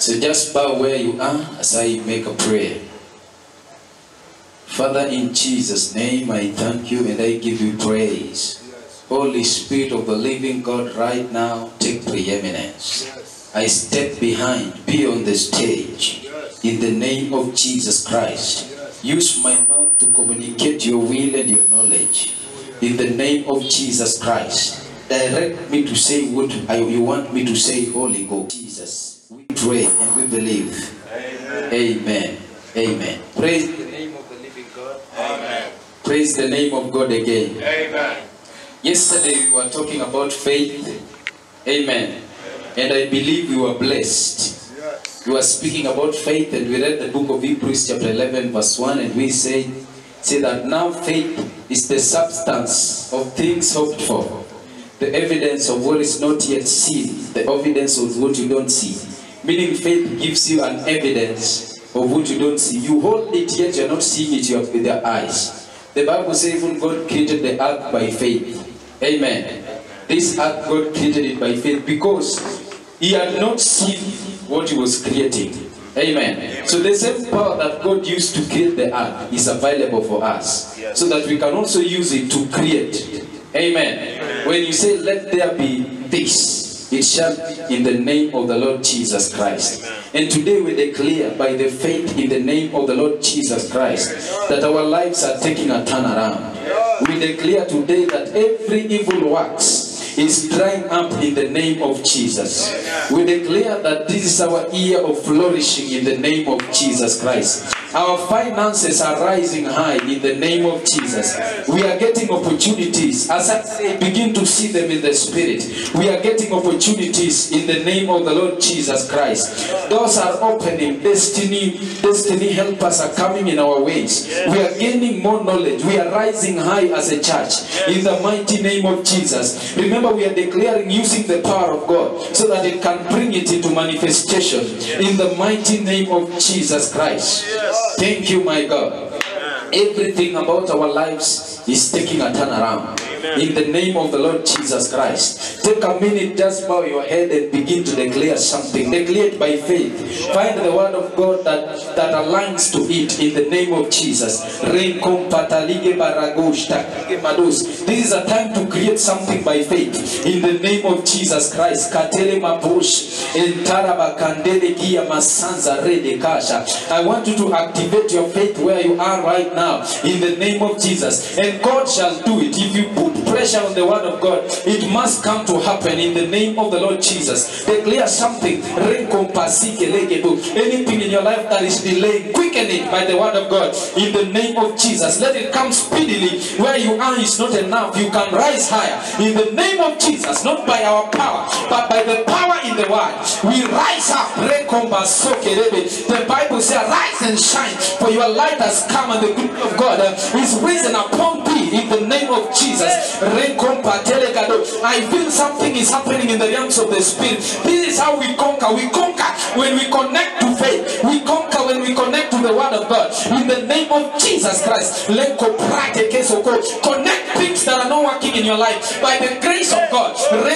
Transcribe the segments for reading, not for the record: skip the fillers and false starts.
So just bow where you are as I make a prayer. Father, in Jesus' name, I thank you and I give you praise. Holy Spirit of the living God, right now, take preeminence. I step behind, be on the stage. In the name of Jesus Christ. Use my mouth to communicate your will and your knowledge. In the name of Jesus Christ. Direct me to say what you want me to say, Holy Ghost. Jesus, we pray and we believe. Amen. Amen. Amen. Praise the name of the living God. Amen. Praise the name of God again. Amen. Yesterday we were talking about faith. Amen. And I believe we were blessed. We were speaking about faith and we read the book of Hebrews chapter 11 verse 1 and we say that now faith is the substance of things hoped for, the evidence of what is not yet seen, the evidence of what you don't see. Meaning faith gives you an evidence of what you don't see. You hold it yet you're not seeing it with your eyes. The Bible says even God created the earth by faith. Amen. This earth God created it by faith because he had not seen what he was creating. Amen. So the same power that God used to create the earth is available for us. So that we can also use it to create. Amen. When you say let there be this, it shall be in the name of the Lord Jesus Christ. And today we declare by the faith in the name of the Lord Jesus Christ that our lives are taking a turnaround. We declare today that every evil works is drying up in the name of Jesus. We declare that this is our year of flourishing in the name of Jesus Christ. Our finances are rising high in the name of Jesus. We are getting opportunities. As I say, begin to see them in the spirit. We are getting opportunities in the name of the Lord Jesus Christ. Doors are opening. Destiny helpers are coming in our ways. We are gaining more knowledge. We are rising high as a church in the mighty name of Jesus. Remember, we are declaring using the power of God so that it can bring it into manifestation in the mighty name of Jesus Christ. Thank you, my God. Everything about our lives is taking a turnaround. In the name of the Lord Jesus Christ. Take a minute, just bow your head and begin to declare something. Declare it by faith. Find the word of God that aligns to it in the name of Jesus. This is a time to create something by faith in the name of Jesus Christ. I want you to activate your faith where you are right now in the name of Jesus. And God shall do it. If you put pressure on the word of God, it must come to happen in the name of the Lord Jesus. Declare something. Anything in your life that is delayed, quicken it by the word of God in the name of Jesus. Let it come speedily. Where you are is not enough. You can rise higher in the name of Jesus. Not by our power, but by the power in the word. We rise up. The Bible says, rise and shine, for your light has come and the glory of God is risen upon thee in the name of Jesus. I feel something is happening in the realms of the spirit. This is how we conquer. We conquer when we connect to faith. We conquer when we connect to the word of God in the name of Jesus Christ. Connect things that are not working in your life by the grace of God. Don't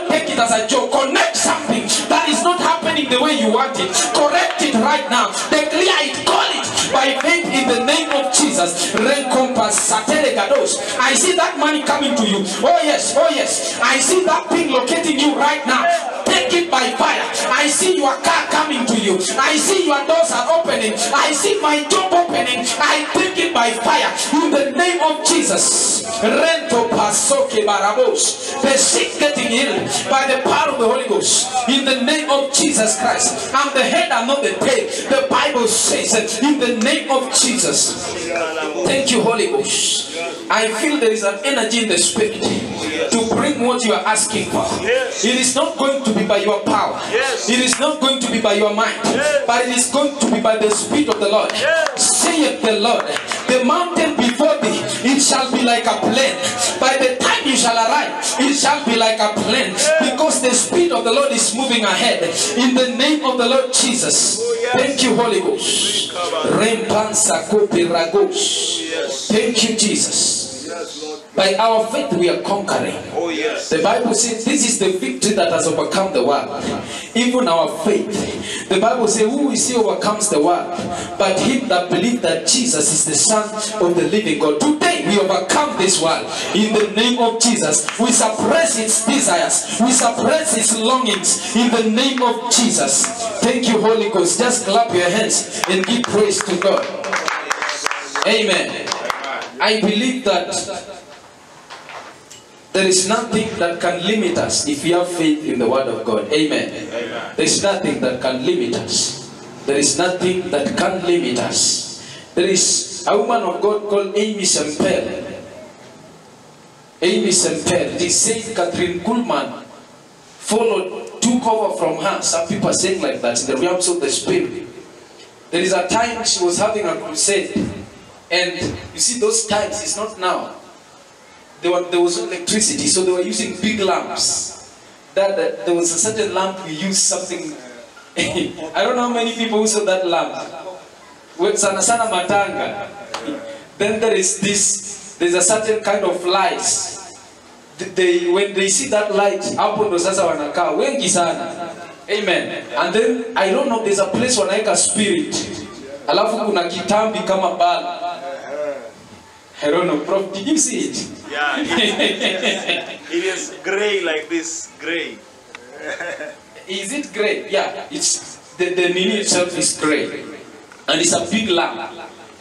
take it as a joke. Connect something that is not happening the way you want it. Correct it right now. Declare it. Call it by faith in the name of Jesus. I see that money coming to you. Oh yes, oh yes. I see that thing locating you right now. Take it by fire. I see your car coming to you. I see your doors are opening. I see my job opening. I take it by fire in the name of Jesus. The sick getting healed by the power of the Holy Ghost in the name of Jesus Christ. I'm the head and not the tail. The Bible says that in the name of Jesus. Thank you, Holy Ghost. I feel there is an energy in the spirit to bring what you are asking for. It is not going to be by your power. It is not going to be by your mind, but it is going to be by the Spirit of the Lord. Saith the Lord, the mountain before thee, it shall be like a plain. By the time you shall arrive, it shall be like a plain, because the Spirit of the Lord is moving ahead in the name of the Lord Jesus. Thank you, Holy Ghost. Thank you, Jesus. By our faith we are conquering. Oh yes. The Bible says this is the victory that has overcome the world. Even our faith. The Bible says who is he overcomes the world? But him that believes that Jesus is the Son of the living God. Today we overcome this world. In the name of Jesus. We suppress its desires. We suppress its longings. In the name of Jesus. Thank you, Holy Ghost. Just clap your hands and give praise to God. Amen. I believe that there is nothing that can limit us if we have faith in the Word of God. Amen. There is nothing that can limit us. There is nothing that can limit us. There is a woman of God called Amy Semper. Amy Semper. They say Catherine Kuhlman took over from her. Some people are saying like that in the realms of the Spirit. There is a time she was having a crusade. And you see, those times, it's not now. There was no electricity, so they were using big lamps. There was a certain lamp we used something. I don't know how many people who saw that lamp. Sana sana matanga. Then there's a certain kind of lights. When they see that light, hapo ndo sasa wanakaa wengi sana. Amen. And then I don't know, there's a place wanaeka spirit. Alafu kuna kitambi kama bala. I don't know, Prof, did you see it? Yeah, it is gray like this, gray. Is it gray? Yeah, it's the nini itself is gray. And it's a big lamp.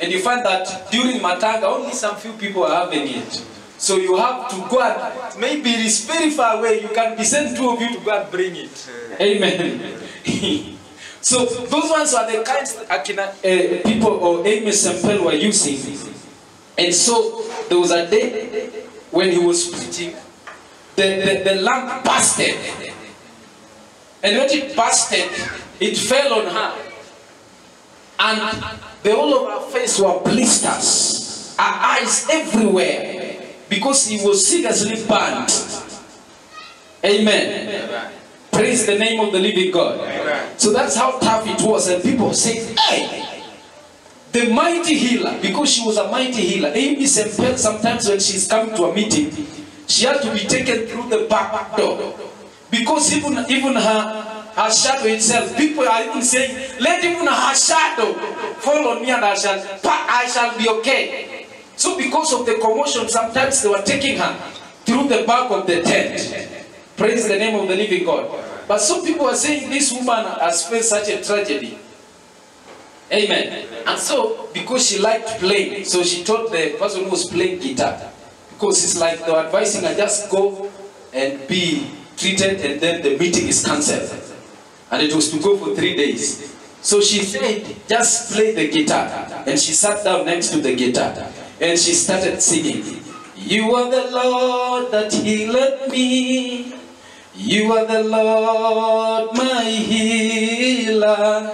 And you find that during Matanga, only some few people are having it. So you have to go and, maybe it is very far away, you can be sent two of you to go and bring it. Amen. So those ones are the kinds that people or Amy Semper were using. And so there was a day when he was preaching, the lamp busted. And when it busted, it fell on her. And the whole of her face were blisters, her eyes everywhere, because he was seriously burned. Amen. Amen. Praise the name of the living God. Amen. So that's how tough it was. And people say, hey, the mighty healer, because she was a mighty healer. Amy Semper, sometimes when she's coming to a meeting, she had to be taken through the back door. Because even her shadow itself, people are even saying, let even her shadow fall on me and I shall be okay. So because of the commotion, sometimes they were taking her through the back of the tent. Praise the name of the living God. But some people are saying this woman has faced such a tragedy. Amen. And so, because she liked playing, so she told the person who was playing guitar, because it's like they were advising her, just go and be treated and then the meeting is cancelled. And it was to go for 3 days. So she said, just play the guitar. And she sat down next to the guitar. And she started singing. You are the Lord that healed me. You are the Lord my healer.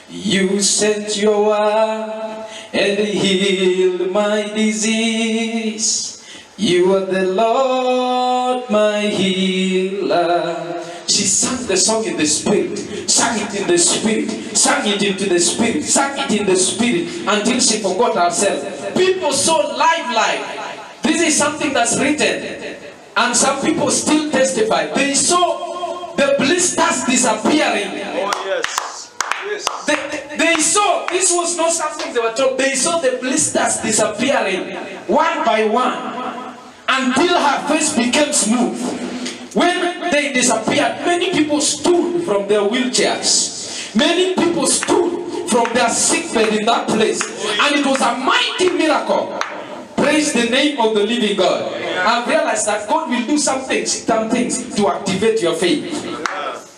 You sent your word and healed my disease. You are the Lord my healer. She sang the song in the Spirit, sang it in the Spirit, sang it into the Spirit, sang it in the Spirit until she forgot herself. People saw live. This is something that's written. And some people still testify. They saw the blisters disappearing. Oh yes. They saw, this was not something they were told, they saw the blisters disappearing one by one until her face became smooth. When they disappeared, many people stood from their wheelchairs. Many people stood from their sick bed in that place. And it was a mighty miracle. Praise the name of the living God. I've realized that God will do some things to activate your faith.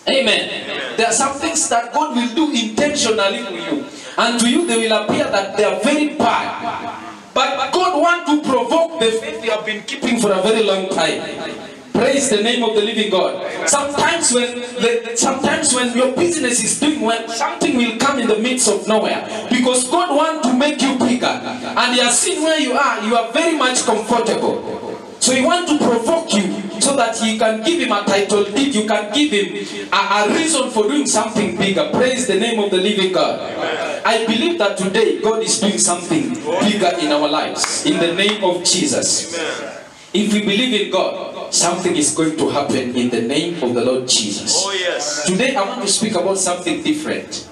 Amen. There are some things that God will do intentionally for you. And to you they will appear that they are very bad. But God wants to provoke the faith you have been keeping for a very long time. Praise the name of the living God. Sometimes when your business is doing well, something will come in the midst of nowhere. Because God wants to make you bigger. And He has seen where you are very much comfortable. So he wants to provoke you so that you can give him a title deed. You can give him a reason for doing something bigger. Praise the name of the living God. Amen. I believe that today God is doing something bigger in our lives. In the name of Jesus. Amen. If we believe in God, something is going to happen in the name of the Lord Jesus. Oh yes. Today I want to speak about something different.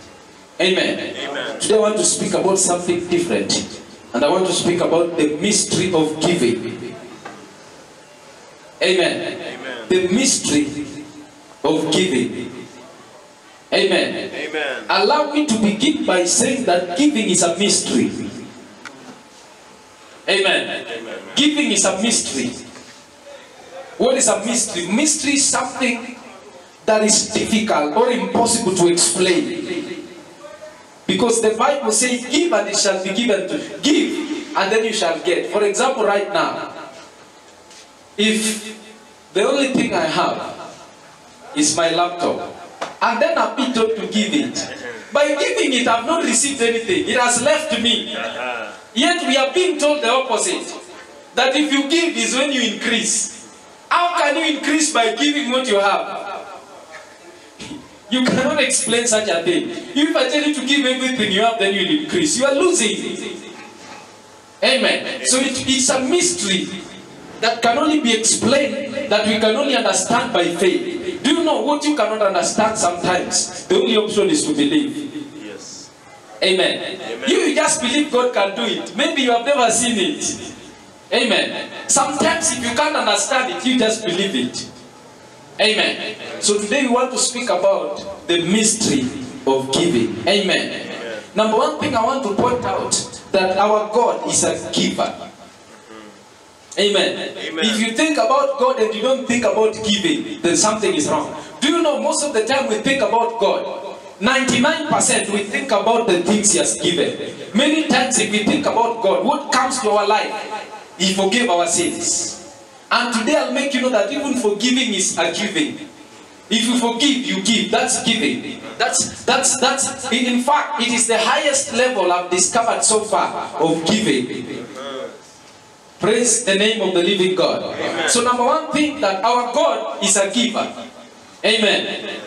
Amen. Amen. Today I want to speak about something different. And I want to speak about the mystery of giving. Amen. Amen. The mystery of giving. Amen. Amen. Allow me to begin by saying that giving is a mystery. Amen. Amen. Giving is a mystery. What is a mystery? Mystery is something that is difficult or impossible to explain. Because the Bible says, give and it shall be given to you. Give and then you shall get. For example, right now, if the only thing I have is my laptop, and then I've been told to give it, by giving it, I've not received anything. It has left me. Yet we are being told the opposite. That if you give is when you increase. How can you increase by giving what you have? You cannot explain such a thing. If I tell you to give everything you have, then you'll increase. You are losing. Amen. So it's a mystery that can only be explained, that we can only understand by faith. Do you know what you cannot understand sometimes? The only option is to believe. Yes. Amen. Amen. You just believe God can do it. Maybe you have never seen it. Amen. Sometimes if you can't understand it, you just believe it. Amen. So today we want to speak about the mystery of giving. Amen. Amen. Number one thing I want to point out, that our God is a giver. Amen. Amen. If you think about God and you don't think about giving, then something is wrong. Do you know most of the time we think about God, 99% we think about the things He has given. Many times if we think about God, what comes to our life? He forgave our sins. And today I'll make you know that even forgiving is a giving. If you forgive, you give. That's giving. That's in fact, it is the highest level I've discovered so far of giving. Praise the name of the living God. Amen. So number one thing, that our God is a giver. Amen.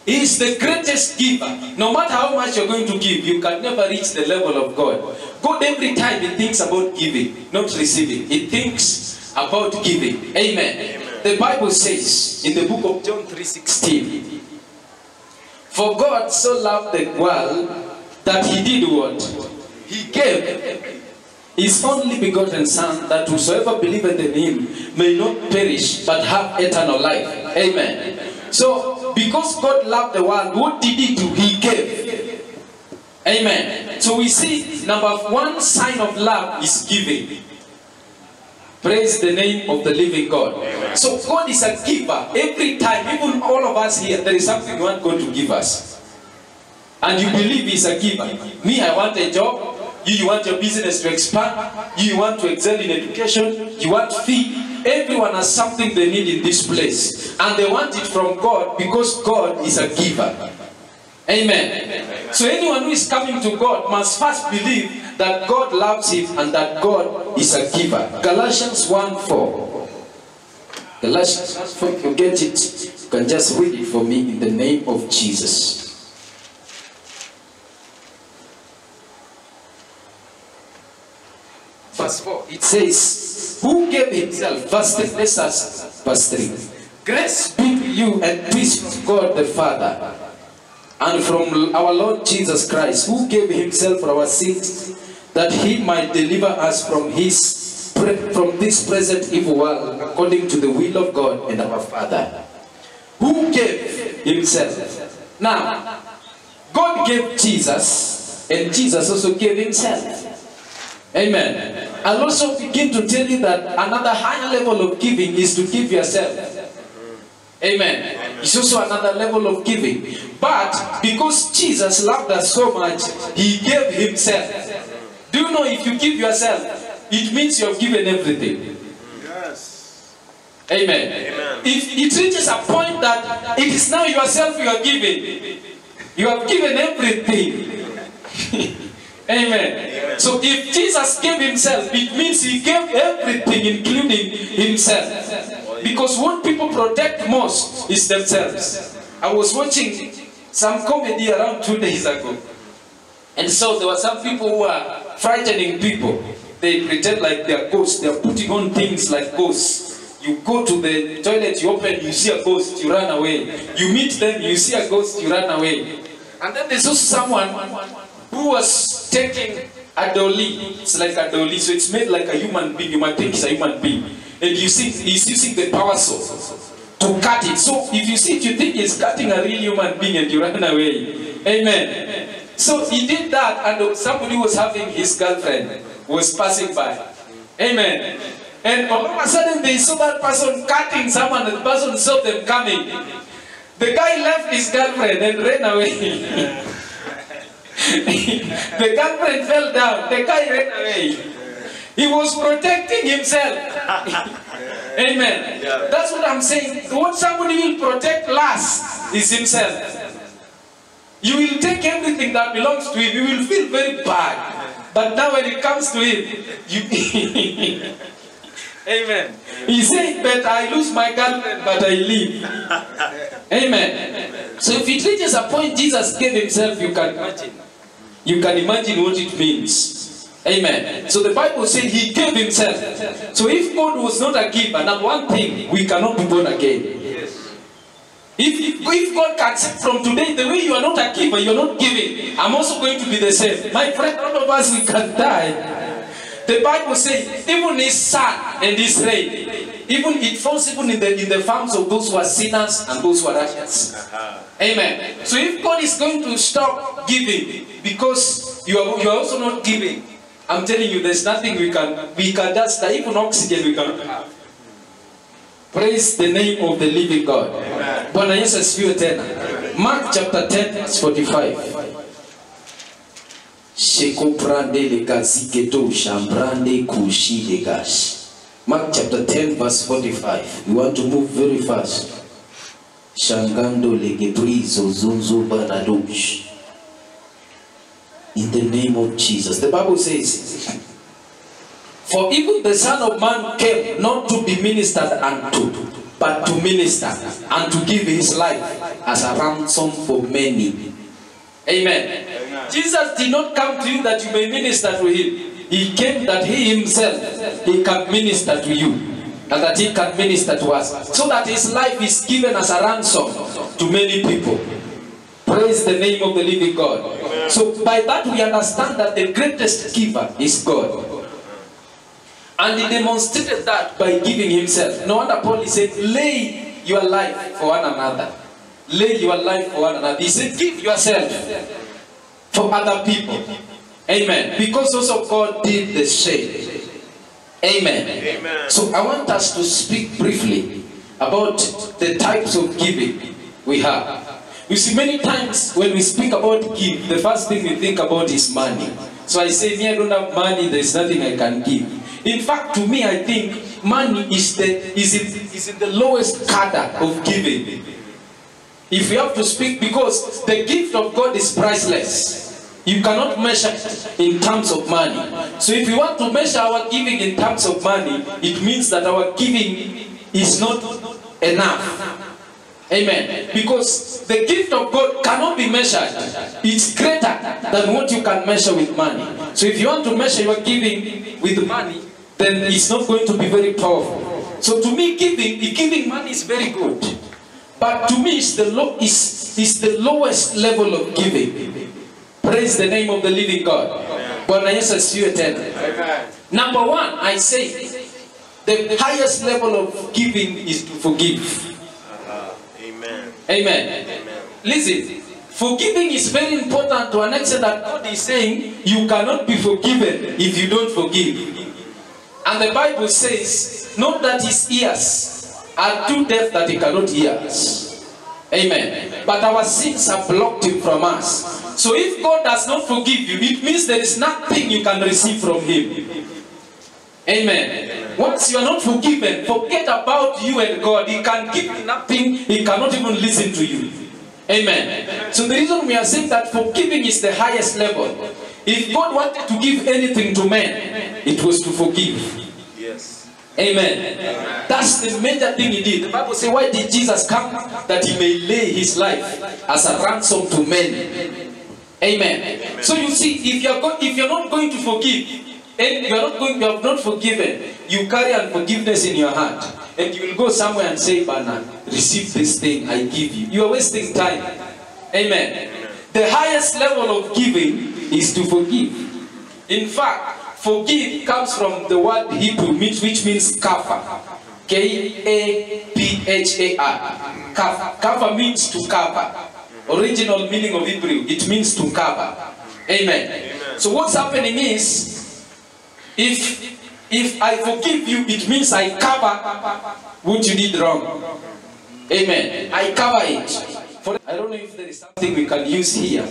He is the greatest giver. No matter how much you're going to give, you can never reach the level of God. God every time He thinks about giving, not receiving. He thinks about giving. Amen. Amen. The Bible says in the book of John 3:16, for God so loved the world that He did what? He gave His only begotten Son, that whosoever believeth in Him may not perish but have eternal life. Amen. So because God loved the world, what did He do? He gave. Amen. So we see number one sign of love is giving. Praise the name of the living God. Amen. So God is a giver. Every time, even all of us here, there is something we want God to give us. And you believe He's a giver. Me, I want a job. You want your business to expand. You want to excel in education. You want fee. Everyone has something they need in this place. And they want it from God because God is a giver. Amen. So anyone who is coming to God must first believe that God loves him and that God is a giver. Galatians 1:4. Galatians 1:4, if you get it, you can just read it for me in the name of Jesus. Verse 4, it says, who gave himself, verse 3, let's ask, verse 3. Grace be to you and peace from God the Father and from our Lord Jesus Christ, who gave himself for our sins, that he might deliver us from this present evil world, according to the will of God and our Father. Who gave himself? Now, God gave Jesus, and Jesus also gave himself. Amen. I'll also begin to tell you that another higher level of giving is to give yourself. Amen. It's also another level of giving. But because Jesus loved us so much, He gave Himself. Do you know if you give yourself, it means you have given everything? Yes. Amen. Amen. If it reaches a point that it is now yourself you are giving, you have given everything. Amen. So if Jesus gave himself, it means he gave everything, including himself. Because what people protect most is themselves. I was watching some comedy around 2 days ago. And so there were some people who are frightening people. They pretend like they are ghosts. They are putting on things like ghosts. You go to the toilet, you open, you see a ghost, you run away. You meet them, you see a ghost, you run away. And then there's also someone who was taking a dolly. It's like a dolly, so it's made like a human being. You might think it's a human being. And you see he's using the power source to cut it. So if you see it, you think he's cutting a real human being and you run away. Amen. So he did that, and somebody was having his girlfriend was passing by. Amen. And all of a sudden they saw that person cutting someone, and the person saw them coming. The guy left his girlfriend and ran away. The girlfriend fell down. The guy ran away. He was protecting himself. Amen. Yeah. That's what I'm saying. What somebody will protect last is himself. You will take everything that belongs to him. You will feel very bad. But now when it comes to him, you... Amen. He said, but I lose my girlfriend, but I live. Amen. So if it reaches a point Jesus gave himself, you can imagine. You can imagine what it means. Amen. So the Bible says he gave himself. So if God was not a giver, now one thing, we cannot be born again. If God can say from today, the way you are not a giver, you are not giving, I'm also going to be the same. My friend, all of us, we can die. The Bible says, even his sun and his rain, even it falls even in the farms of those who are sinners and those who are righteous. Amen. So if God is going to stop giving because you are also not giving, I'm telling you, there's nothing we can just, even oxygen we cannot have. Praise the name of the living God. Bwana Yesu asifiwe tena. Mark chapter 10 verse 45. Mark chapter 10 verse 45. We want to move very fast. Shangando legebrizo zunzo banadosh. In the name of Jesus. The Bible says, for even the Son of Man came not to be ministered unto, but to minister and to give his life as a ransom for many. Amen. Jesus did not come to you that you may minister to him. He came that he himself, he can minister to you. And that he can minister to us. So that his life is given as a ransom to many people. Praise the name of the living God. Amen. So by that we understand that the greatest giver is God. And he demonstrated that by giving himself. No wonder Paul said, lay your life for one another. Lay your life for one another. He said, give yourself for other people. Amen. Because also God did the same. Amen. Amen. So I want us to speak briefly about the types of giving we have. You see, many times when we speak about give, the first thing we think about is money. So I say, me, I don't have money, there's nothing I can give. In fact, to me, I think money is in the lowest cadre of giving. If we have to speak, because the gift of God is priceless. You cannot measure it in terms of money. So if we want to measure our giving in terms of money, it means that our giving is not enough. Amen. Because the gift of God cannot be measured. It's greater than what you can measure with money. So if you want to measure your giving with money, then it's not going to be very powerful. So to me, giving money is very good. But to me, it's the lowest level of giving. Praise the name of the living God. Bwana Yesu asifiwe tena. Number one, I say, the highest level of giving is to forgive. Amen. Amen. Amen. Listen, forgiving is very important to an extent that God is saying you cannot be forgiven if you don't forgive. And the Bible says, not that his ears are too deaf that he cannot hear us. Amen. But our sins have blocked him from us. So if God does not forgive you, it means there is nothing you can receive from him. Amen. Once you are not forgiven, forget about you and God. He can give you nothing. He cannot even listen to you. Amen. So the reason we are saying that forgiving is the highest level if God wanted to give anything to man, it was to forgive. Yes. Amen. That's the major thing he did. The Bible says, why did Jesus come? That he may lay his life as a ransom to men. Amen. So you see, if you're not going to forgive, and you have not forgiven, you carry unforgiveness in your heart, and you will go somewhere and say, Bana, receive this thing I give you. You are wasting time. Amen. The highest level of giving is to forgive. In fact, forgive comes from the word Hebrew, which means kafar. K-A-P-H-A-R. Kafar means to cover. Original meaning of Hebrew, it means to cover. Amen. So what's happening is, if I forgive you, it means I cover what you did wrong. Amen. I cover it. I don't know if there is something we can use here.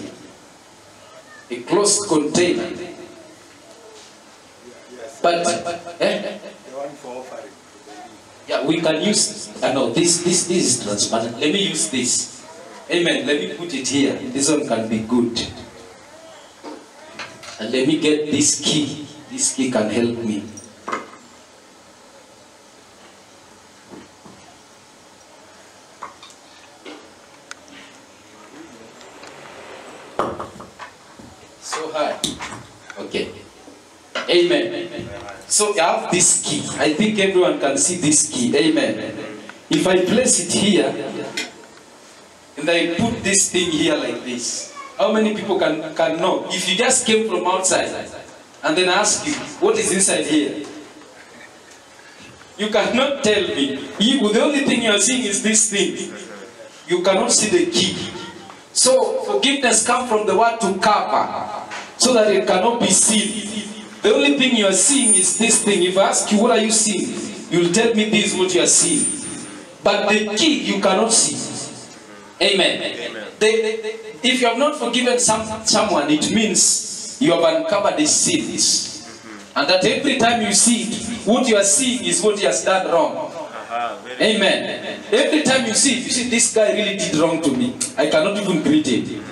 A closed container. But yeah, we can use. No, this is transparent. Let me use this. Amen. Let me put it here. This one can be good. And let me get this key. This key can help me. So hard. Okay. Amen. So I have this key. I think everyone can see this key. Amen. If I place it here, and I put this thing here like this, how many people can know? If you just came from outside, and then ask you, what is inside here? You cannot tell me. The only thing you are seeing is this thing. You cannot see the key. So forgiveness comes from the word to cover, so that it cannot be seen. The only thing you are seeing is this thing. If I ask you, what are you seeing? You will tell me this is what you are seeing. But the key you cannot see. Amen. If you have not forgiven someone, it means you have uncovered his sins. And that every time you see it, what you are seeing is what he has done wrong. Amen. Every time you see it, you see this guy really did wrong to me. I cannot even greet him.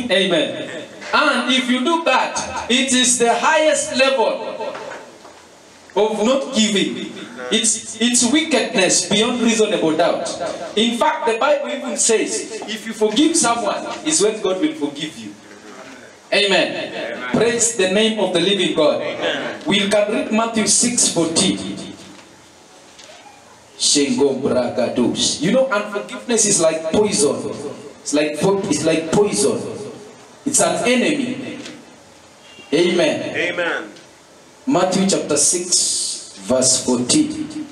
Amen. And if you do that, it is the highest level of not giving. It's wickedness beyond reasonable doubt. In fact, the Bible even says, if you forgive someone, is when God will forgive you. Amen. Amen. Praise the name of the living God. Amen. We can read Matthew 6:14. You know, unforgiveness is like poison. It's like poison. It's an enemy. Amen. Amen. Matthew chapter 6 verse 14.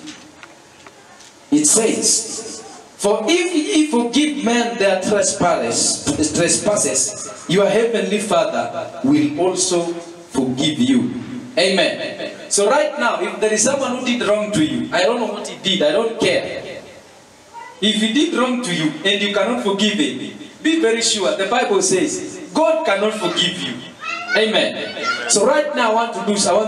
It says, for if ye forgive men their trespasses, your heavenly Father will also forgive you. Amen. So right now, if there is someone who did wrong to you, I don't know what he did, I don't care. If he did wrong to you and you cannot forgive him, be very sure the Bible says God cannot forgive you. Amen. So right now I want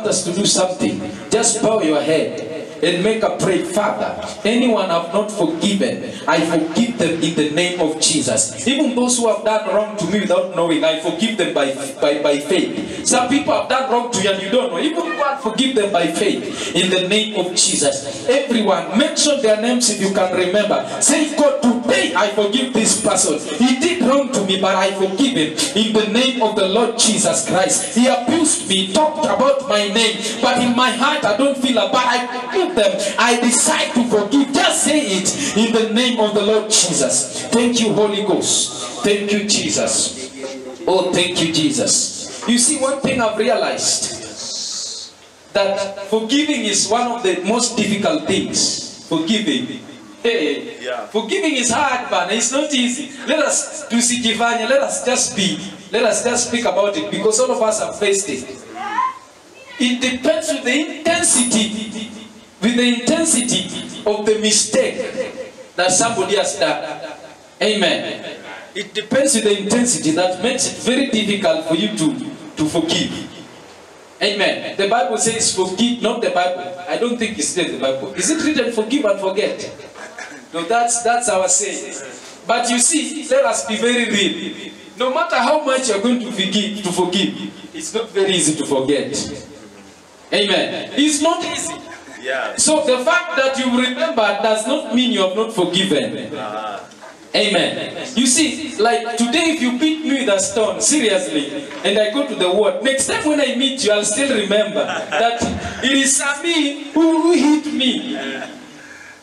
us to do something. Just bow your head and make a prayer. Father, anyone I have not forgiven, I forgive them in the name of Jesus. Even those who have done wrong to me without knowing, I forgive them by faith. Some people have done wrong to you and you don't know. Even God, forgive them by faith in the name of Jesus. Everyone, mention their names if you can remember. Say, God, today I forgive this person. He did wrong to me, but I forgive him in the name of the Lord Jesus Christ. He abused me, talked about my name, but in my heart I don't feel but I forgive them. I decide to forgive. Just say it in the name of the Lord Jesus. Thank you, Holy Ghost. Thank you, Jesus. Oh, thank you, Jesus. You see, one thing I've realized, that forgiving is one of the most difficult things. Forgiving. Hey, yeah. Forgiving is hard, man. It's not easy. Let us do Sikivanya. Let us just speak about it, because all of us have faced it. It depends with the intensity of the mistake that somebody has done. Amen. It depends with the intensity that makes it very difficult for you to forgive. Amen. The Bible says forgive, not the Bible. I don't think it's in the Bible. Is it written forgive and forget? No, that's our saying. But you see, let us be very real. no matter how much you're going to forgive, it's not very easy to forget. Amen. It's not easy. Yeah. So the fact that you remember does not mean you have not forgiven. Amen. You see, like today, if you beat me with a stone, seriously, and I go to the ward, next time when I meet you, I'll still remember that it is Sami who hit me.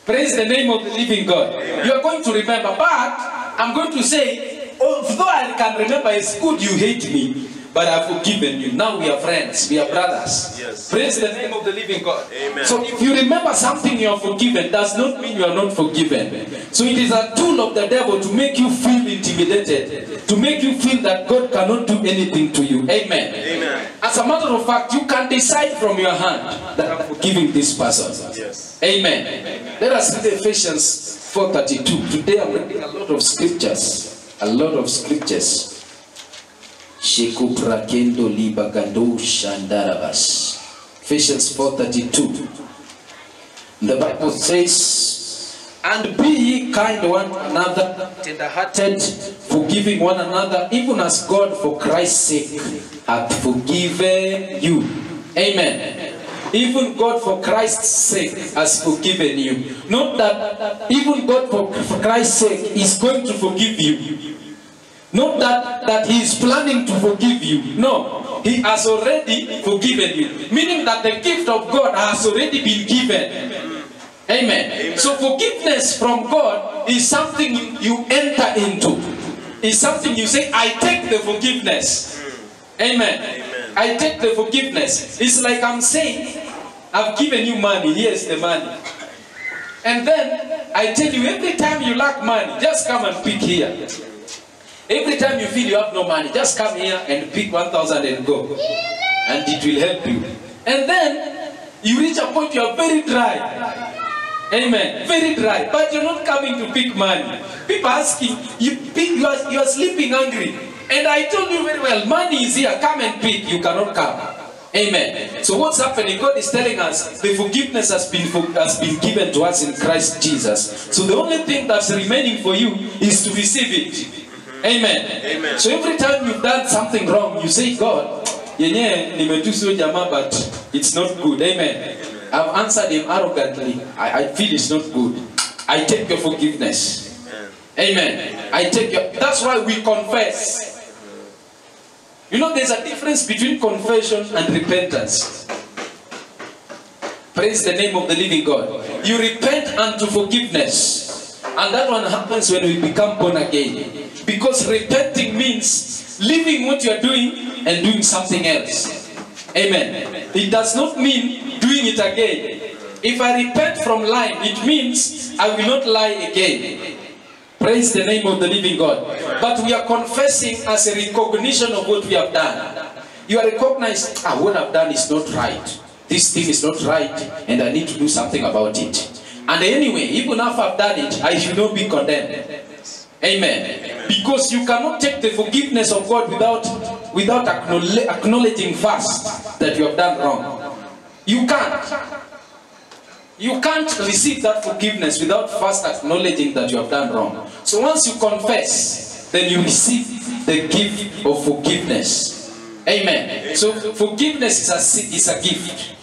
Praise the name of the living God. You are going to remember, but I'm going to say, although I can remember, it's good you hate me, but I've forgiven you. Now we are friends, we are brothers. Yes. Praise the name of the living God. Amen. So if you remember something you are forgiven, does not mean you are not forgiven. So it is a tool of the devil to make you feel intimidated, to make you feel that God cannot do anything to you. Amen. Amen. As a matter of fact, you can decide from your hand that I'm forgiving this person. Yes. Amen. Let us read Ephesians 4:32. Today I'm reading a lot of scriptures. A lot of scriptures. Shekuprakendo libagando shandarabas. Ephesians 4:32. The Bible says, and be ye kind one another, tender-hearted, forgiving one another, even as God for Christ's sake hath forgiven you. Amen. Even God for Christ's sake has forgiven you. Not that even God for Christ's sake is going to forgive you. Not that he is planning to forgive you. No, he has already forgiven you. Meaning that the gift of God has already been given. Amen. Amen. So forgiveness from God is something you enter into. It's something you say, I take the forgiveness. Amen. Amen. I take the forgiveness. It's like I'm saying, I've given you money. Here's the money. And then I tell you, every time you lack money, just come and pick here. Every time you feel you have no money, just come here and pick 1,000 and go. And it will help you. And then you reach a point you are very dry. Amen. Very dry. But you're not coming to pick money. People asking, you are sleeping hungry. And I told you very well, money is here. Come and pick. You cannot come. Amen. So what's happening? God is telling us the forgiveness has been given to us in Christ Jesus. So the only thing that's remaining for you is to receive it. Amen. Amen. So every time you've done something wrong, you say, God, but it's not good. Amen. I've answered him arrogantly. I feel it's not good. I take your forgiveness. Amen. I take your. That's why we confess. You know, there's a difference between confession and repentance. Praise the name of the living God. You repent unto forgiveness. And that one happens when we become born again. Because repenting means leaving what you are doing and doing something else. Amen. It does not mean doing it again. If I repent from lying, it means I will not lie again. Praise the name of the living God. But we are confessing as a recognition of what we have done. You are recognizing, what I've done is not right. This thing is not right, and I need to do something about it. And anyway, even after I've done it, I should not be condemned. Amen. Because you cannot take the forgiveness of God without acknowledging first that you have done wrong. You can't. You can't receive that forgiveness without first acknowledging that you have done wrong. So once you confess, then you receive the gift of forgiveness. Amen. So forgiveness is a gift.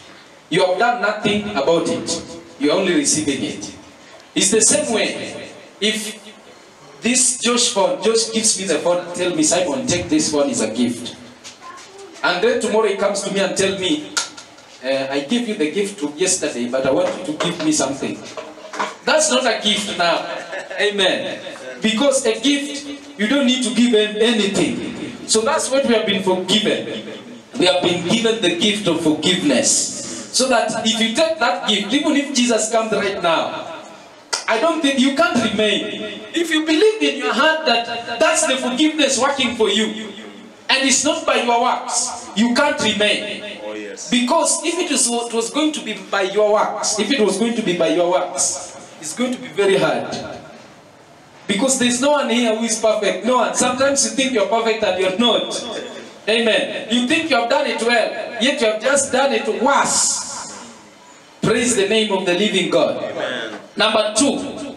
You have done nothing about it. You are only receiving it. It's the same way. If this Josh gives me the phone, tell me, Simon, take this phone, is a gift. And then tomorrow he comes to me and tell me, I gave you the gift yesterday, but I want you to give me something. That's not a gift now. Amen. Because a gift, you don't need to give them anything. So that's what we have been forgiven. We have been given the gift of forgiveness. So that if you take that gift, even if Jesus comes right now, I don't think you can't remain. If you believe in your heart that that's the forgiveness working for you, and it's not by your works, you can't remain. Oh, yes. Because if it was going to be by your works, it's going to be very hard. Because there's no one here who is perfect. No one. Sometimes you think you're perfect and you're not. Amen. You think you have done it well, yet you have just done it worse. Praise the name of the living God. Amen. Number 2.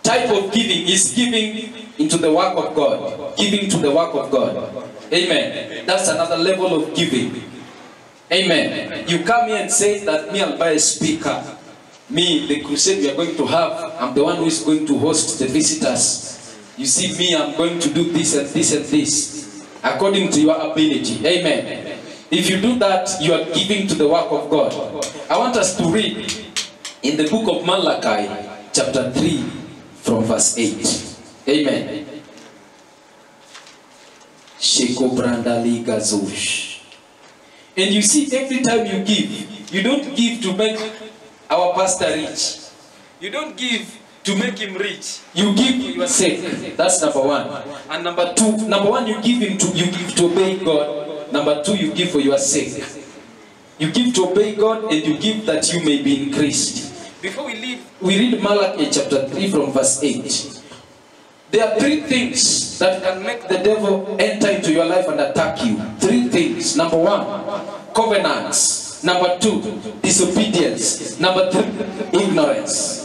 type of giving is giving into the work of God. Giving to the work of God. Amen. That's another level of giving. Amen. You come here and say that me, I'll buy a speaker. Me, the crusade we are going to have, I'm the one who is going to host the visitors. You see me, I'm going to do this and this and this, according to your ability. Amen. If you do that, you are giving to the work of God. I want us to read in the book of Malachi, chapter 3, from verse 8. Amen. And you see, every time you give, you don't give to make our pastor rich. You don't give to make him rich. You give for your sake. That's number one. And number one, you give to obey God. Number two, you give for your sake. You give to obey God, and you give that you may be increased. Before we leave, we read Malachi chapter 3 from verse 8. There are three things that can make the devil enter into your life and attack you. Three things. Number one, covenants. Number two, disobedience. Number three, ignorance.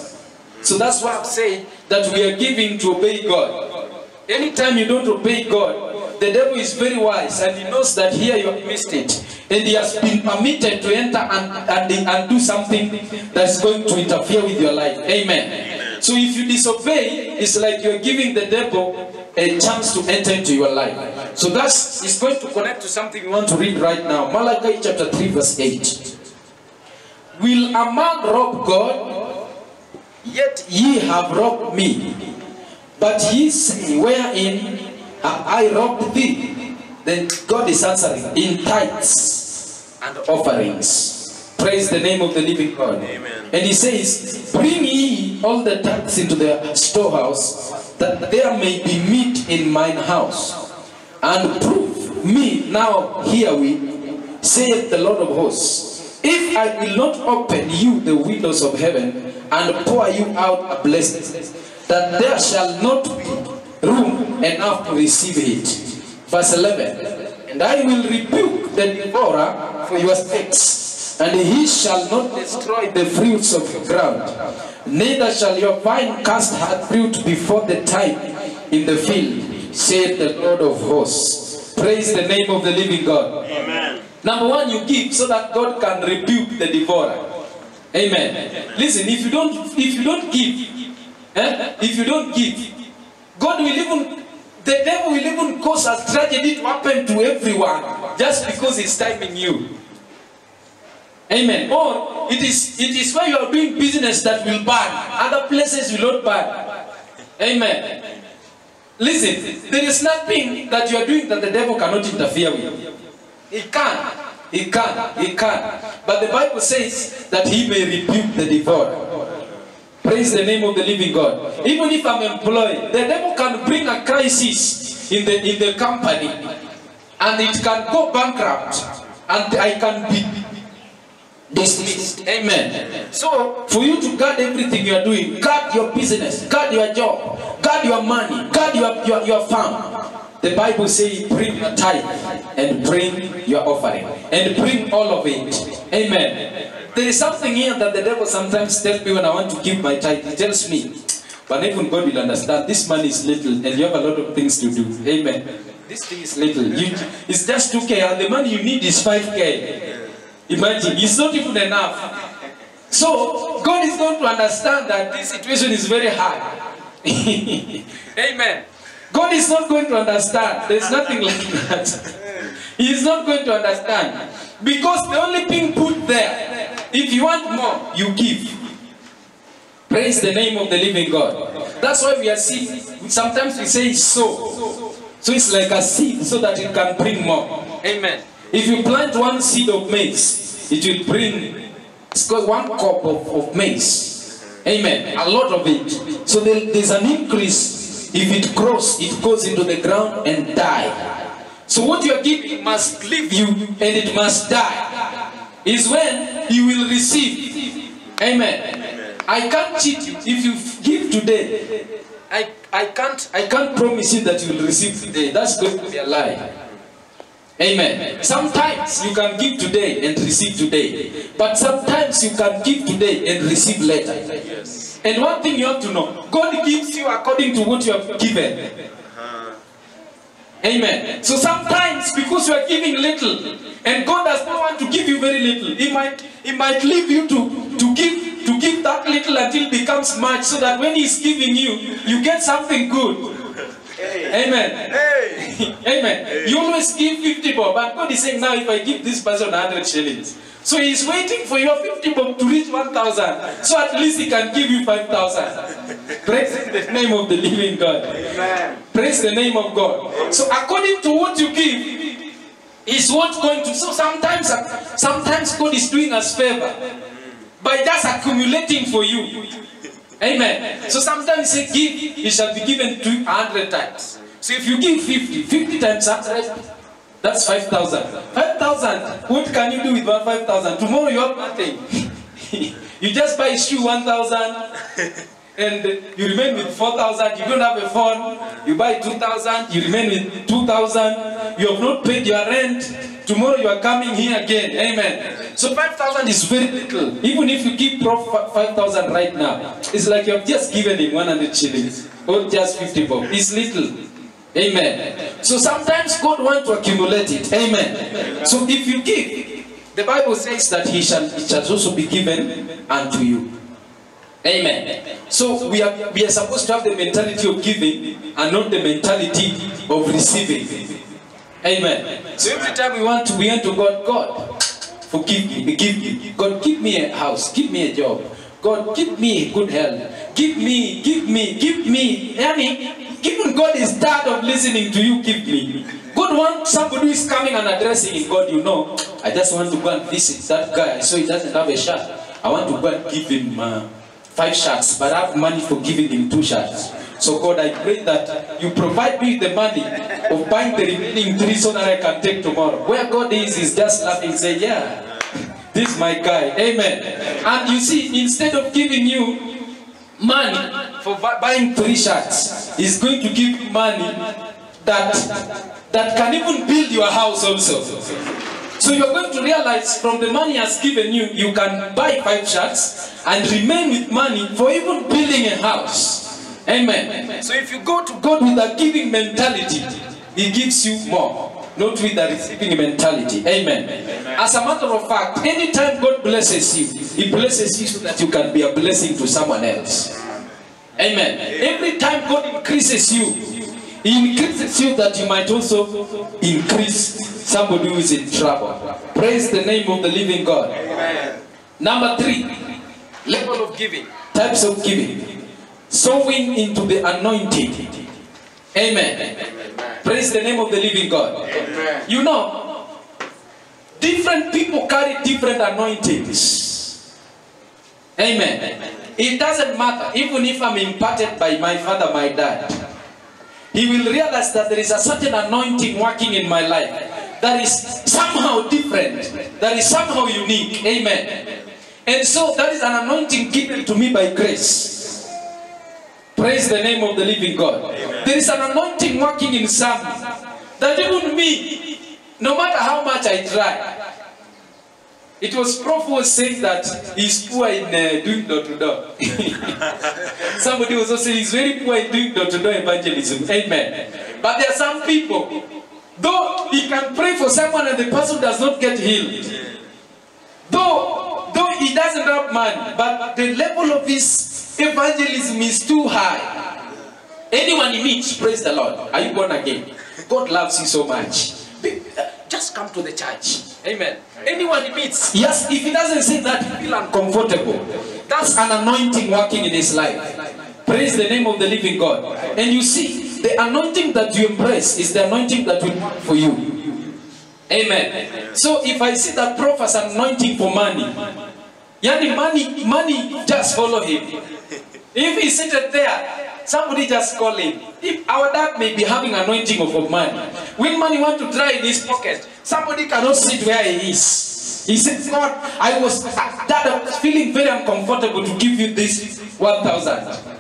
So that's why I'm saying that we are giving to obey God. Anytime you don't obey God, the devil is very wise, and he knows that here you have missed it. And he has been permitted to enter and do something that's going to interfere with your life. Amen. So if you disobey, it's like you're giving the devil a chance to enter into your life. So that's is going to connect to something we want to read right now. Malachi chapter 3 verse 8. Will a man rob God? Yet ye have robbed me. But ye say, wherein have I robbed thee? Then God is answering, in tithes and offerings. Praise the name of the living God. Amen. And he says, bring ye all the tithes into the storehouse, that there may be meat in mine house. And prove me now herewith, saith the Lord of hosts, if I will not open you the windows of heaven, and pour you out a blessing, that there shall not be room enough to receive it. Verse 11. And I will rebuke the devourer for your sakes, and he shall not destroy the fruits of your ground, neither shall your vine cast her fruit before the time in the field, saith the Lord of hosts. Praise the name of the living God. Amen. Number one, you give so that God can rebuke the devourer. Amen. Listen, if you don't give, God will even, the devil will even cause a tragedy to happen to everyone just because he's timing you. Amen. Or it is where you are doing business that will burn. Other places will not burn. Amen. Listen, there is nothing that you are doing that the devil cannot interfere with. He can. But the Bible says that he may rebuke the devourer. Praise the name of the living God. Even if I'm employed, the devil can bring a crisis in the company, and it can go bankrupt, and I can be dismissed. Amen. So for you to guard everything you are doing, guard your business, guard your job, guard your money, guard your farm. The Bible says, bring your tithe and bring your offering, and bring all of it. Amen. There is something here that the devil sometimes tells me when I want to give my tithe. He tells me, but even God will understand, this money is little and you have a lot of things to do. Amen. This thing is little. It's just 2K, and the money you need is 5K. Imagine, it's not even enough. So God is going to understand that this situation is very hard. Amen. God is not going to understand. There's nothing like that. He is not going to understand. Because the only thing put there, if you want more, you give. Praise the name of the living God. That's why we are seeing, sometimes we say sow. So it's like a seed so that it can bring more. Amen. If you plant one seed of maize, it will bring, it's called 1 cup of maize. Amen. A lot of it. So there's an increase. If it grows, it goes into the ground and die. So what you are giving must leave you, and it must die. Is when you will receive. Amen. I can't cheat you. If you give today, I can't promise you that you will receive today. That's going to be a lie. Amen. Sometimes you can give today and receive today, but sometimes you can give today and receive later. Yes. And one thing you have to know, God gives you according to what you have given. Amen. So sometimes because you are giving little, and God does not want to give you very little, He might leave you to give that little until it becomes much, so that when He's giving you, you get something good. Hey. Amen. Hey. Amen. Hey. You always give 50 bob, but God is saying, now if I give this person 100 shillings, so He's waiting for your 50 bob to reach 1,000, so at least He can give you 5,000. Praise the name of the living God. Amen. Praise the name of God. So according to what you give, is what's going to. So sometimes God is doing us favor by just accumulating for you. Amen. So sometimes He say, give, it shall be given to 100 times. So if you give 50 times 100, that's 5,000. 5,000, what can you do with 5,000? Tomorrow you have nothing. You just buy a shoe 1,000 and you remain with 4,000. You don't have a phone. You buy 2,000. You remain with 2,000. You have not paid your rent. Tomorrow you are coming here again. Amen. So 5,000 is very little. Even if you give Prof 5,000 right now, it's like you have just given him 100 shillings or just 50 bob. It's little. Amen. So sometimes God wants to accumulate it. Amen. So if you give, the Bible says that it shall also be given unto you. Amen. So we are supposed to have the mentality of giving and not the mentality of receiving. Amen. So every time we want to God, forgive me, give me. God, give me a house, give me a job. God, give me good health. Give me. Even God is tired of listening to you, give me. God wants somebody who is coming and addressing him. God, you know, I just want to go and visit that guy. So he doesn't have a shirt. I want to go and give him 5 shirts, but I have money for giving him 2 shirts. So God, I pray that you provide me the money of buying the remaining 3 so that I can take tomorrow. Where God is just laughing, say, yeah, this is my guy. Amen. And you see, instead of giving you money for buying 3 shirts, He's going to give you money that can even build your house also. So you're going to realize from the money He has given you, you can buy 5 shirts and remain with money for even building a house. Amen. So if you go to God with a giving mentality, He gives you more, not with a receiving mentality. Amen. As a matter of fact, anytime God blesses you, He blesses you so that you can be a blessing to someone else. Amen. Every time God increases you, He increases you that you might also increase somebody who is in trouble. Praise the name of the living God. Amen. Number 3, level of giving. Types of giving. Sowing into the anointing. Amen. Amen. Praise the name of the living God. Amen. You know, different people carry different anointings. Amen. It doesn't matter. Even if I'm imparted by my father, my dad, he will realize that there is a certain anointing working in my life that is somehow different, that is somehow unique. Amen. And so that is an anointing given to me by grace. Praise the name of the living God. Amen. There is an anointing working in some that even me, no matter how much I try. It was Prof who was saying that he's poor in doing door-to-door. Somebody was also saying he's very poor in doing door-to-door evangelism. Amen. But there are some people, though he can pray for someone and the person does not get healed, though he doesn't have money, but the level of his evangelism is too high. Anyone he meets, praise the Lord. Are you born again? God loves you so much. Just come to the church. Amen. Anyone he meets, yes, if he doesn't say that, he feel uncomfortable. That's an anointing working in his life. Praise the name of the living God. And you see, the anointing that you embrace is the anointing that will work for you. Amen. So if I see that Prof has anointing for money, yani money just follow him. If he's seated there, somebody just call him. If our dad may be having anointing of money, when money want to dry in his pocket, somebody cannot sit where he is. He says, God, I was feeling very uncomfortable to give you this 1,000.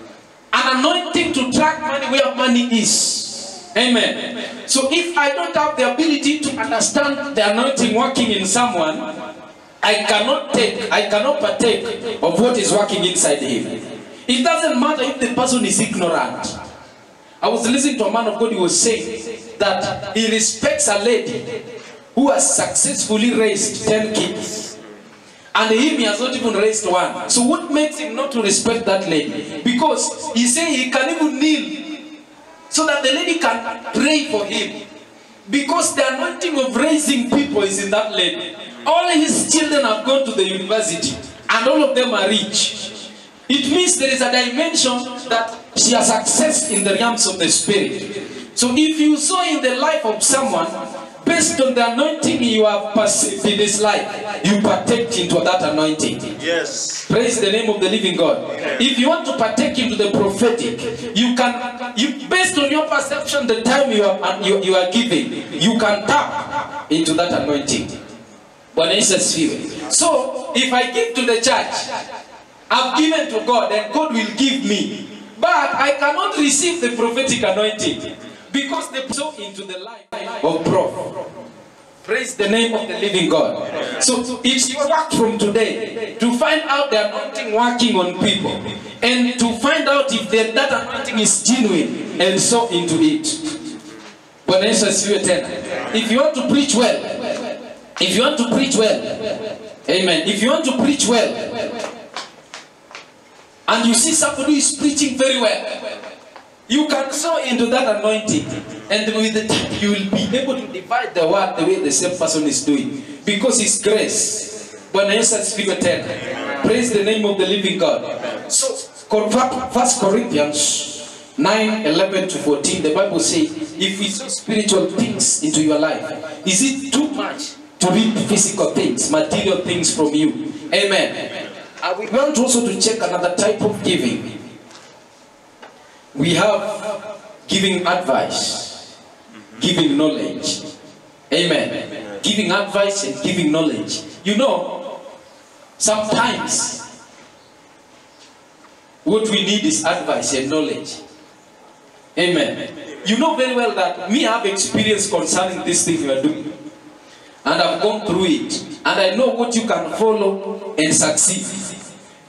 An anointing to track money where money is. Amen. So if I don't have the ability to understand the anointing working in someone, I cannot partake of what is working inside him. It doesn't matter if the person is ignorant. I was listening to a man of God who was saying that he respects a lady who has successfully raised 10 kids. And him, he has not even raised one. So what makes him not to respect that lady? Because he says he can even kneel so that the lady can pray for him. Because the anointing of raising people is in that lady. All his children have gone to the university and all of them are rich. It means there is a dimension that she has access in the realms of the spirit. So if you saw in the life of someone, based on the anointing you have perceived in his life, you partake into that anointing. Yes. Praise the name of the living God. If you want to partake into the prophetic, you can, based on your perception, the time you are giving, you can tap into that anointing. So if I give to the church, I've given to God and God will give me. But I cannot receive the prophetic anointing because they sow into the life of prophet. Praise the name of the living God. So it's your work from today to find out the anointing working on people and to find out if that anointing is genuine and sow into it. If you want to preach well, amen. If you want to preach well, and you see somebody who is preaching very well, you can sow into that anointing, and with the time you will be able to divide the word the way the same person is doing, because it's grace. Praise the name of the living God. So, 1 Corinthians 9:11-14, the Bible says, if we sow spiritual things into your life, is it too much to reap physical things, material things from you? Amen. We want also to check another type of giving. We have giving advice, giving knowledge. Amen. Giving advice and giving knowledge. You know, sometimes what we need is advice and knowledge. Amen. You know very well that me have experience concerning this thing you are doing. And I've gone through it. And I know what you can follow and succeed.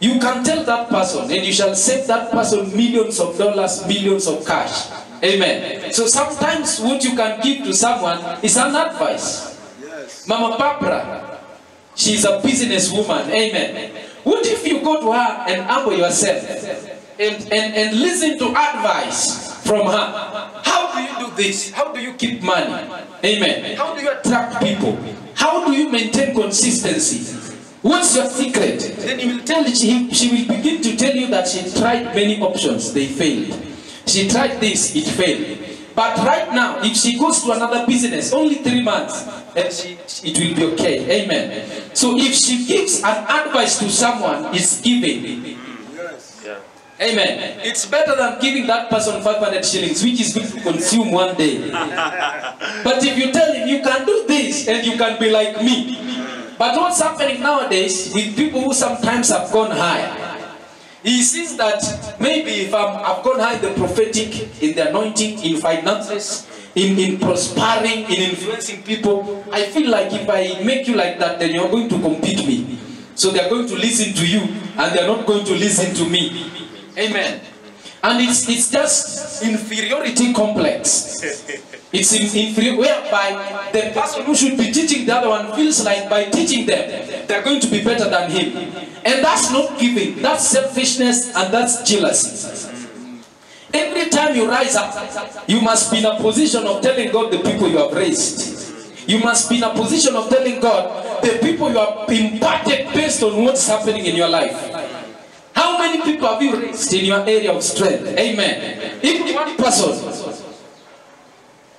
You can tell that person and you shall save that person millions of dollars, millions of cash. Amen. So sometimes what you can give to someone is an advice. Yes. Mama Barbara, she's a businesswoman. Amen. What if you go to her and humble yourself and listen to advice from her? How do you do this? How do you keep money? Amen. How do you attract people? How do you maintain consistency? What's your secret? Then you will tell she will begin to tell you that she tried many options, they failed. She tried this, it failed. But right now, if she goes to another business, only 3 months, and it will be okay. Amen. So if she gives an advice to someone, it's giving. Yes. Yeah. Amen. It's better than giving that person 500 shillings, which is going to consume one day. But if you tell him, you can do this, and you can be like me. But what's happening nowadays with people who sometimes have gone high? He sees that maybe if I've gone high in the prophetic, in the anointing, in finances, in prospering, in influencing people, I feel like if I make you like that, then you're going to compete me. So they're going to listen to you, and they're not going to listen to me. Amen. And it's just inferiority complex. It's inferior, whereby the person who should be teaching the other one feels like by teaching them, they're going to be better than him. And that's not giving, that's selfishness and that's jealousy. Every time you rise up, you must be in a position of telling God the people you have raised. You must be in a position of telling God the people you have imparted based on what's happening in your life. How many people have you raised in your area of strength? Amen. Even one person.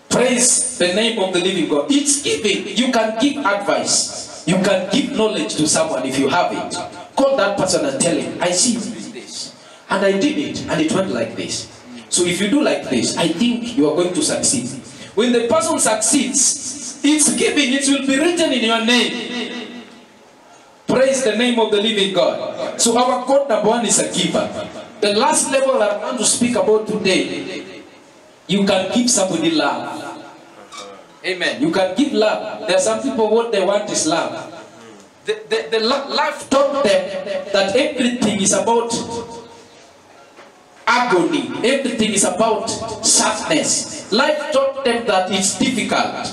Praise the name of the living God. It's giving. You can give advice. You can give knowledge to someone if you have it. Call that person and tell him, I see you do this. And I did it. And it went like this. So if you do like this, I think you are going to succeed. When the person succeeds, it's giving. It will be written in your name. Praise the name of the living God. So our God number one is a giver. The last level that I want to speak about today, you can give somebody love. Amen. You can give love. There are some people, what they want is love. The life taught them that everything is about agony. Everything is about sadness. Life taught them that it's difficult.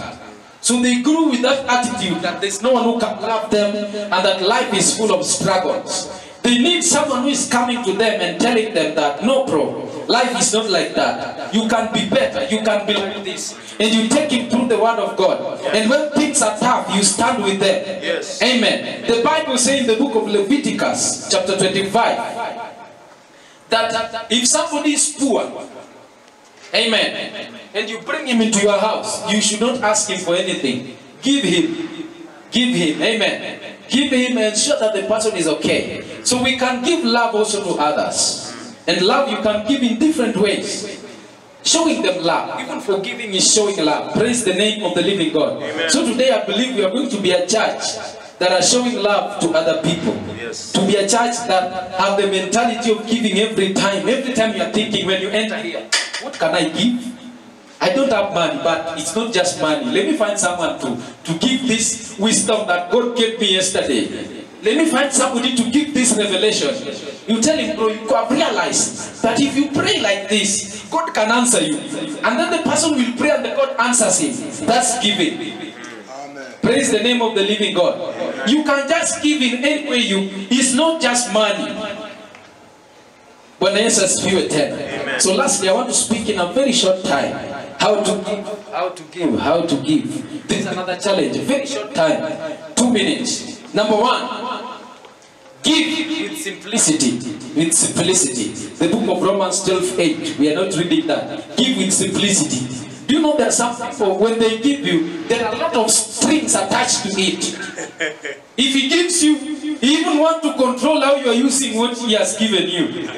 So they grew with that attitude that there's no one who can love them and that life is full of struggles. They need someone who is coming to them and telling them that, no bro, life is not like that. You can be better, you can be like this. And you take it through the word of God. And when things are tough, you stand with them. Yes. Amen. The Bible says in the book of Leviticus, chapter 25, that if somebody is poor, amen, and you bring him into your house, you should not ask him for anything. Give him, amen. Give him and ensure that the person is okay. So we can give love also to others. And love you can give in different ways. Showing them love, even forgiving is showing love. Praise the name of the living God. Amen. So today I believe we are going to be a church that are showing love to other people. Yes. To be a church that have the mentality of giving every time. Every time you are thinking when you enter here, what can I give? I don't have money, but it's not just money. Let me find someone to give this wisdom that God gave me yesterday. Let me find somebody to give this revelation. You tell him, bro, you have realized that if you pray like this, God can answer you. And then the person will pray and the God answers him. That's giving. Amen. Praise the name of the living God. Amen. You can just give in any way it's not just money. When Jesus view it. So lastly, I want to speak in a very short time. How to give. This is another challenge. A very short time. 2 minutes. Number one, give with simplicity. With simplicity. The book of Romans 12:8. We are not reading that. Give with simplicity. Do you know there are some people, when they give you, there are a lot of strings attached to it. If he gives you, he even want to control how you are using what he has given you.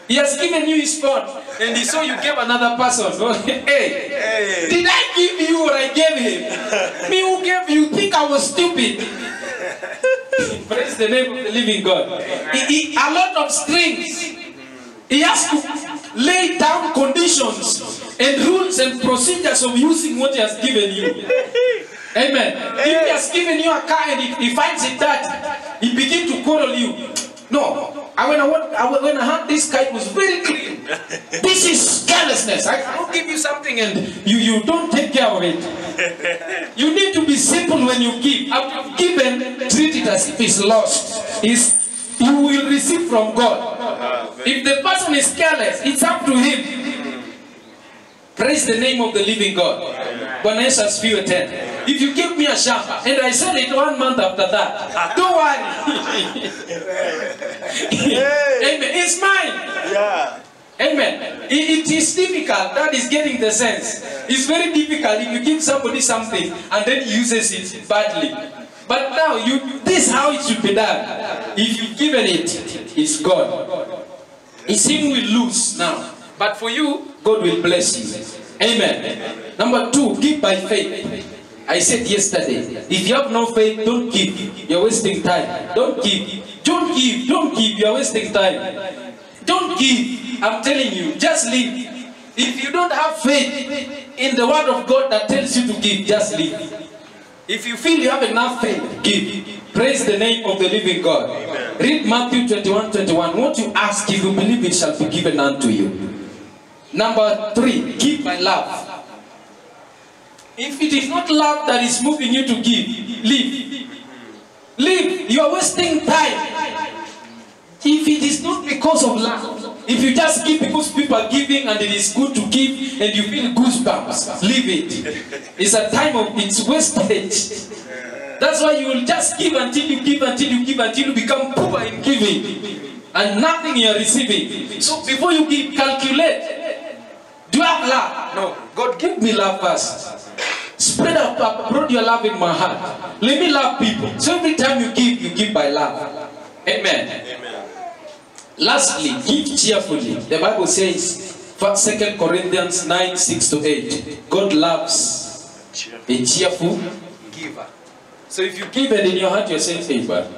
He has given you his phone, and he saw you gave another person. Hey, did I give you or I gave him? Me who gave you, think I was stupid. Praise the name of the living God. A lot of strings. He has to lay down conditions and rules and procedures of using what he has given you. Amen. If he has given you a car and he finds it dirty, he begins to quarrel you. No. When I had this car, it was very clean. This is carelessness. I cannot give you something and you don't take care of it. You need to be simple when you give. After you've given, treat it as if it's lost. You will receive from God. If the person is careless, it's up to him. Praise the name of the living God. If you give me a shamba and I sell it 1 month after that, don't worry. Amen. It's mine. Yeah. Amen. It is difficult. That is getting the sense. It's very difficult if you give somebody something and then he uses it badly. But now, this is how it should be done. If you've given it, it's God. It's him will lose now. But for you, God will bless you. Amen. Number 2, give by faith. I said yesterday, if you have no faith, don't give. You're wasting time. Don't give. Don't give. Don't give. You're wasting time. Don't give. I'm telling you, just leave. If you don't have faith in the word of God that tells you to give, just leave. If you feel you have enough faith, give. Praise the name of the living God. Amen. Read Matthew 21:21. What you ask, if you believe it shall be given unto you. Number 3, give by love. If it is not love that is moving you to give, leave. Leave. You are wasting time. If it is not because of love, if you just give because people are giving and it is good to give and you feel goosebumps, leave it. It's a time of its wastage. That's why you will just give until you give, until you give, until you become poor in giving and nothing you are receiving. So before you give, calculate. Do you have love? No. God, give me love first. Spread abroad your love in my heart. Let me love people. So every time you give by love. Amen. Amen. Lastly, give cheerfully. The Bible says, 2 Corinthians 9:6-8. God loves a cheerful giver. So if you give it in your heart, you're saying, hey, but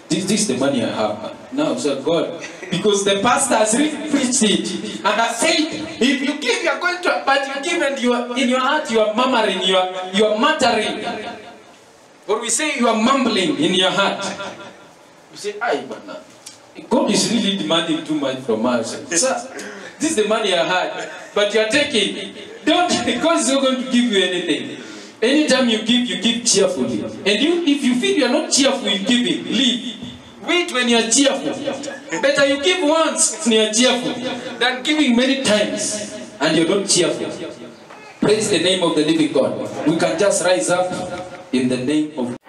this is the money I have. Now, so God, because the pastor has really preached it. And I said, if you give, you are going to, but you give and you are, in your heart, you are murmuring, you are muttering. Or we say you are mumbling in your heart. You say, ay, but now, God is really demanding too much from us. Sir, this is the money I had, but you are taking. Don't, because it's not going to give you anything. Anytime you give cheerfully. And if you feel you are not cheerful in giving, leave. Wait when you are cheerful. Better you give once when you are cheerful than giving many times and you're not cheerful. Praise the name of the living God. We can just rise up in the name of